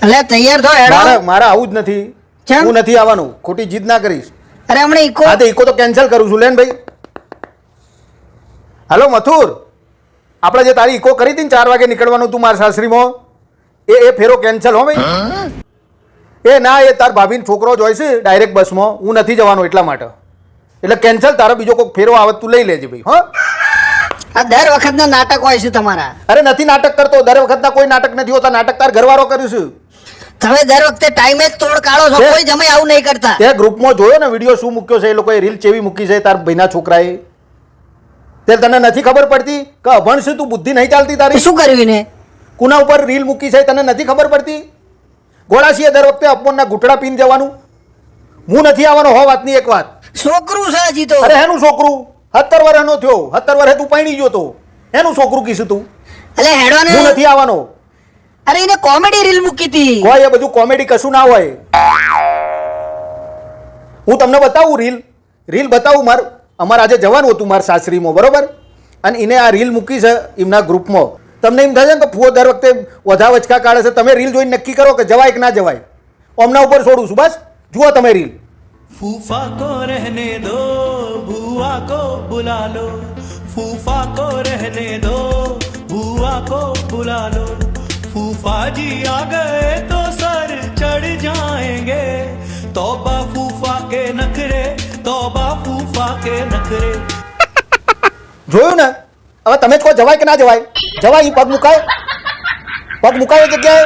અલે તૈયાર થો હેડો. મારે આવું જ નથી. હું નથી આવવાનું. ખોટી જીદ ના કરીશ. અરે હમણાં ઈકો. હા તો ઈકો તો કેન્સલ કરું છું. લેન ભાઈ. હાલો મથુર, આપણે જે તારી ઈકો કરી હતી ને 4 વાગે નીકળવાનું તું મારા સાસરીમાં, એ ફેરો કેન્સલ હો ભાઈ. એ ના, એ તાર ભાભીનો છોકરો જ હોય છે ડાયરેક્ટ બસમાં. હું નથી જવાનો એટલા માટે. એટલે કેન્સલ. તારો બીજો કોઈ ફેરો આવે તું લઈ લેજે ભાઈ. હા, આ દર વખતના નાટક હોય છે તમારા. અરે નથી નાટક કરતો. દર વખતના કોઈ નાટક નથી હોતા. નાટક તાર ઘરવાળો કર્યું છે. તમે દર વખતે ટાઈમે જ તોડ કાઢો છો. કોઈ જમે આવું નહીં કરતા. તે ગ્રુપમાં જોયો ને વિડીયો શું મૂક્યો છે એ લોકોએ, રીલ ચેવી મૂકી છે તાર ભાઈના છોકરાએ. તે તને નથી ખબર પડતી કે અભણ છે તું? બુદ્ધિ નહીં ચાલતી તારી? શું કર્યું ને? કુના ઉપર રીલ મૂકી છે તને નથી ખબર પડતી? ગોળા છીએ દર વખતે અપમાનના ઘૂંટડા પીને જવાનું. હું નથી આવવાનો. હો વાતની એક વાત. છોકરું છે હજી તો. અરે એનું છોકરું 17 વર્ષનો થયો. 17 વર્ષે તું પરણી ગયો તો એનું છોકરું કીધું તું? અલે હેડો ને. હું નથી આવવાનો. અરે એને કોમેડી રીલ મૂકી હતી. હોય એ બધું કોમેડી કશું ના હોય. હું તમને બતાવું રીલ બતાવું. અમારે આજે જવાનું હતું મારા સાસરીમાં, બરોબર? અને એને આ રીલ મૂકી છે એમના ગ્રુપમાં. તમને એમ થશે ને કે ફુઓ દર વખતે વધા વચકા કાઢે છે. તમે રીલ જોઈને નક્કી કરો કે જવાય કે ના જવાય. અમના ઉપર છોડું છું. બસ જુઓ તમે રીલ. फूफा को रहने दो, बुआ को बुला लो. फूफा को रहने दो, बुआ को बुला लो. फूफा जी आ गए तो सर चढ़ जाएंगे. तौबा फूफा के नखरे, तौबा फूफा के नखरे. જોયું ને? હવે તમે જ કહો જવાય કે ના જવાય? જવાય. પગ મુકાય એ જગ્યાએ.